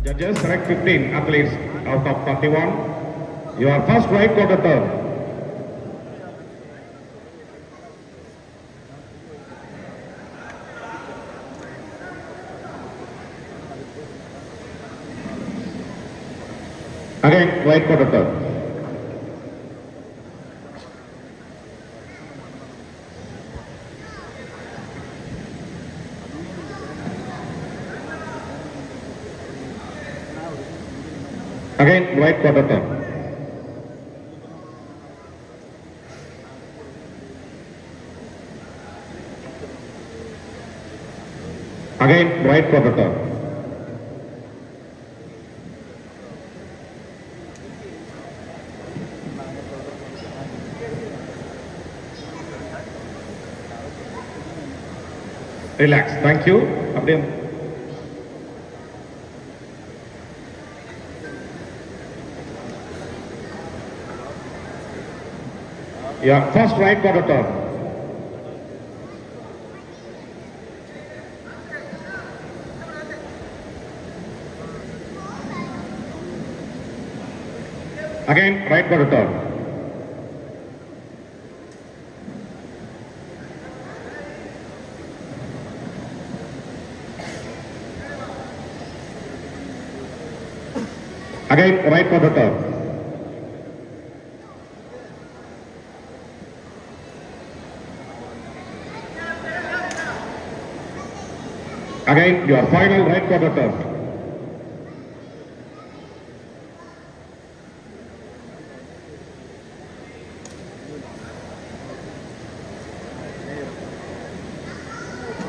Judges select 15 athletes out of 31. Your first white quarter turn. Again, white quarter turn. Again, white quarter turn. Again, white quarter turn. Relax. Thank you. Yeah, first right quarter turn. Again, right quarter turn. Again, right quarter turn. Again, your final right quarter turn.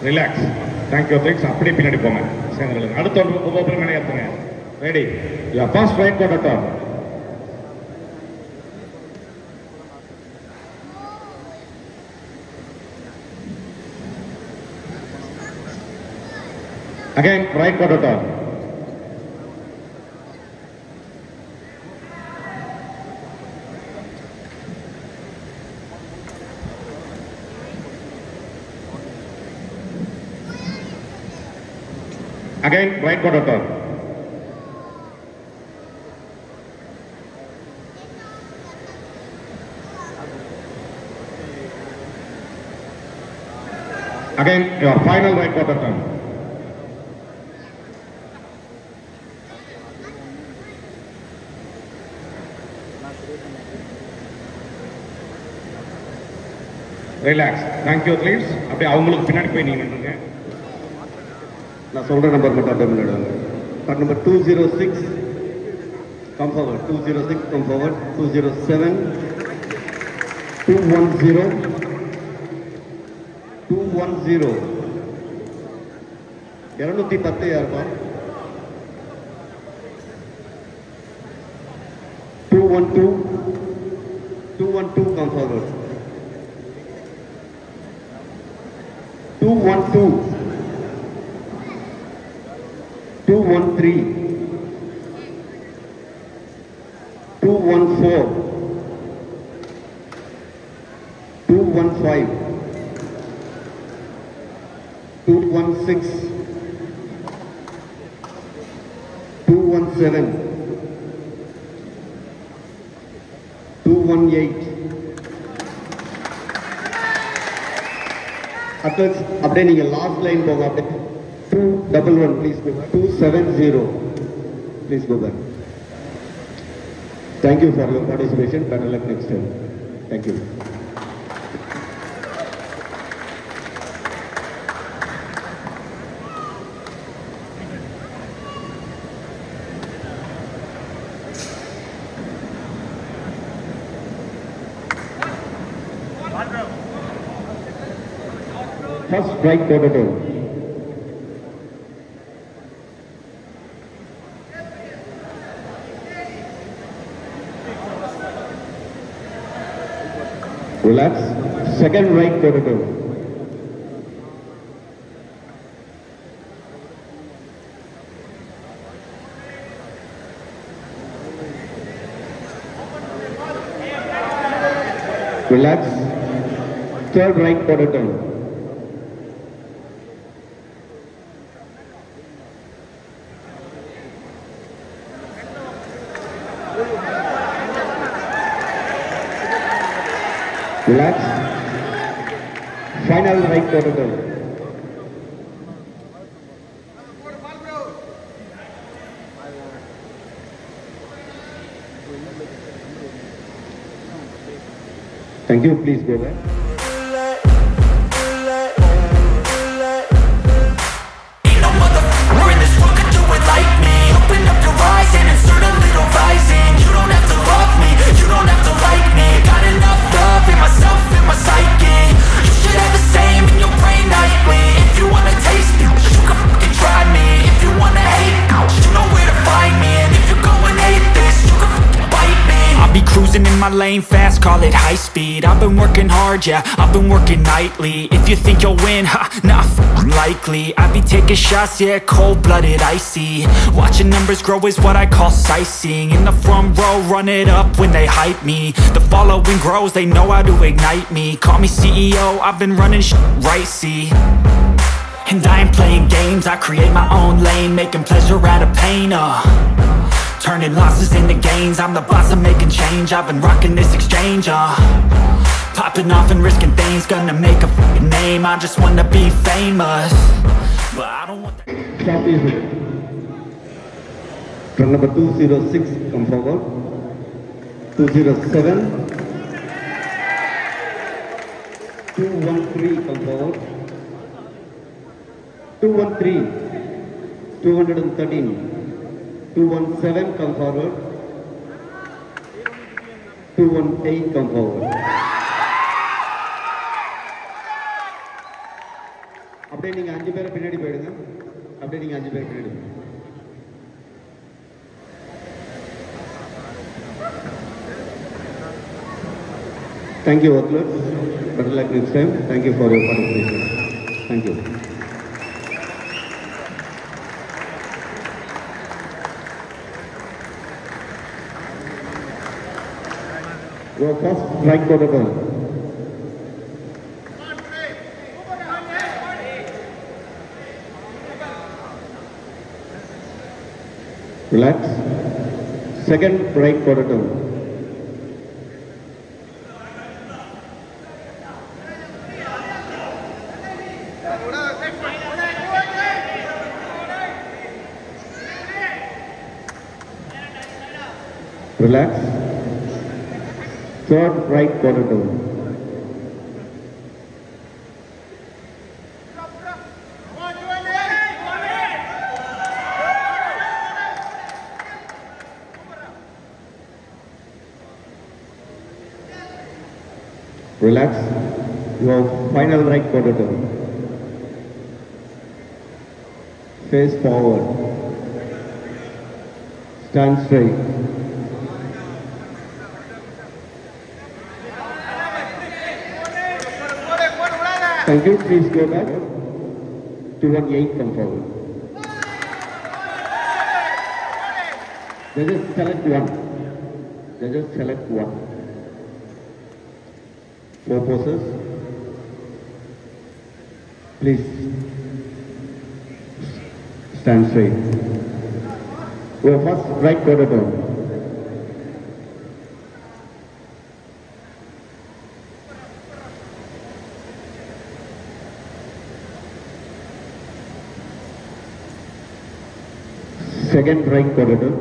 Relax. Thank you. Thanks. அப்படியே பின்னாடி போங்க. சேனலுக்கு அடுத்த ஒவ்வொரு மேலே ஏத்துங்க. Ready. Your first right quarter turn. Again, right quarter turn. Again, right quarter turn. Again, your final right quarter turn. Relax. Thank you, athletes. அப்படியே அவங்களுக்கு பின்னாடி போய் நீங்க நின்னுங்க. நான் சொல்ற நம்பர் மட்டும் அப்படியே முன்னாடி. Card number 206 come forward. 206 come forward. 207 210 210 210 யாருப்பா? 212 212 come forward. 212 213 214 215 216 217 218 அப்படியே நீங்க லாஸ்ட் லைன் போங்க. அப்படியே 211 please go back. 270 please go back. Thank you for your participation. Better luck next time. Thank you. First right quarter turn. Relax. Second right corridor. Relax. Third right corridor. Relax. Final right corridor. Thank you. Please go back. Ain't no motherfucker in this world could do it like me. Open up your eyes and insert a little rising. You don't have to love me, you don't have to like me. Got enough love in myself, in my psyche. You should have the same in your brain nightly. If you wanna taste me, you can fucking try me. If you wanna hate, you know where to find me. And if you're going hate this, you can fucking bite me. I'll be cruising in my lane fast, call it high speed. I've been working hard, yeah, I've been working nightly. If you think you'll win, ha, not likely. I be taking shots, yeah, cold-blooded, icy. Watching numbers grow is what I call sightseeing. In the front row, run it up when they hype me. The following grows, they know how to ignite me. Call me CEO, I've been running shit right, see. And I ain't playing games, I create my own lane. Making pleasure out of pain, turning losses into gains. I'm the boss, I'm making change. I've been rocking this exchange, popping off and risking things. Gonna make a f***ing name. I just wanna be famous, but I don't want that. Stop easy. Run number 206, come forward. 207. 213, come forward. 213. 213. 217, come forward. 218, come forward. அப்படியே நீங்க 5 பேரை பின்னாடி போயிடுங்க. அப்படியே நீங்க 5 பேரை பின்னாடி. Thank you, athletes. Better luck next time. Thank you for your participation. Thank you. Your first right corridor. Relax. Second right corridor. Relax. Third right corridor. Relax. Your final right corridor. Face forward. Stand straight. Thank you. Please go back. 218, come forward. Just select one. Just select one. 4 poses. Please stand straight. Your first right corridor. Second right corridor.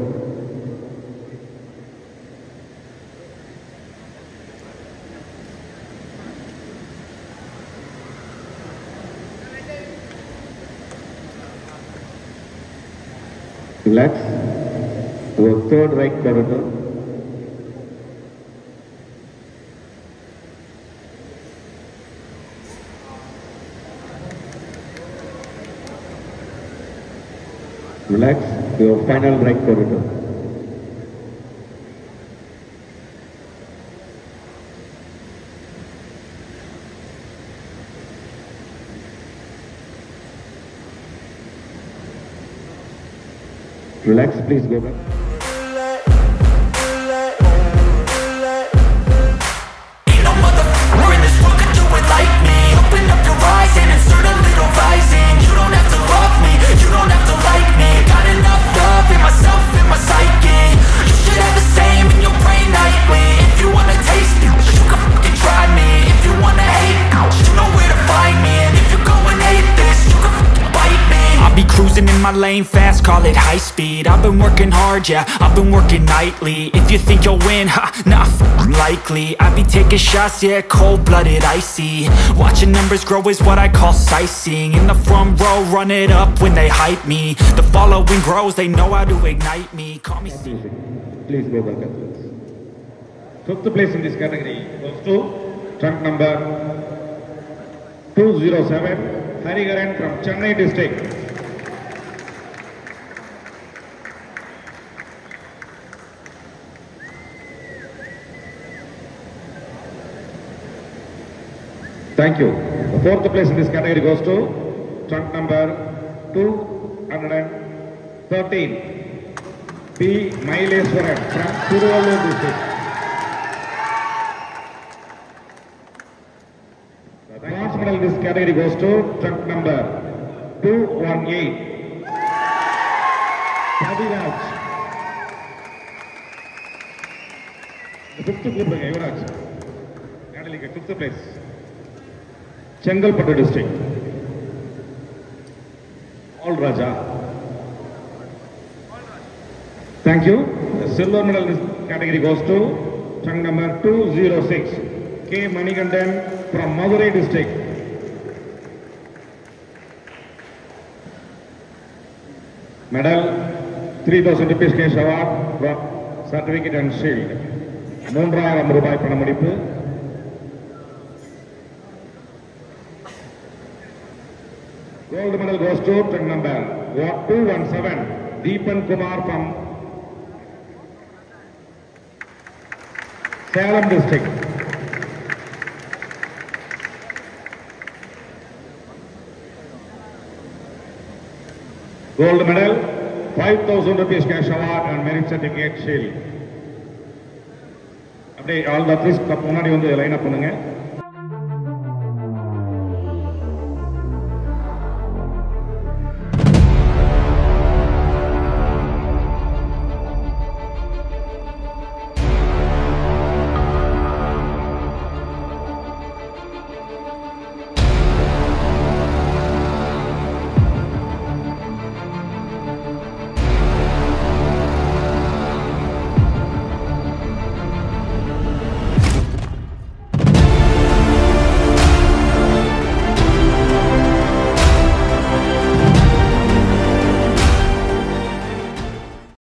Relax. Your third right corridor. Relax. Your final right corridor. Relax, please go back. Ain't no motherfucker in this world could do it like me. Open up your eyes and insert a little rising. You don't have to love me, you don't have to like me. Got enough love in myself, in my psyche. You should have the same in your brain nightly. If you wanna taste it, you can fucking try me. If you wanna hate, you know where to find me. And if you're going hate this, you can fucking bite me. I'll be cruising in my lane fast, call it high speed. I've been working hard, yeah, I've been working nightly. If you think you'll win, ha, not likely. I be taking shots, yeah, cold-blooded, icy. Watching numbers grow is what I call sightseeing. In the front row, run it up when they hype me. The following grows, they know how to ignite me. Call me. Please go back, athletes. Fifth place in this category goes to trunk number 207, Hariharan from Chennai district. Thank you. The fourth place in this category goes to trunk number 213, P. Maileswaran from Tiruvallur district. The bronze medal in this category goes to trunk number 218, Kaviraj. The fifth group, Yuvraj. Fifth place. Chengalpattu district. All Raja. Thank you. The silver medal in this category goes to trunk number 206, K. Manikandan from Madurai district. Medal 3,000 rupees cash award, certificate and shield. 3,000 ரூபாய் பணமளிப்பு. Gold medal goes to trunk number 217, Deepan Kumar from Salem district. Gold medal, 5,000 rupees cash award and merit certificate shield. All the athletes முன்னாடி வந்து line up பண்ணுங்க.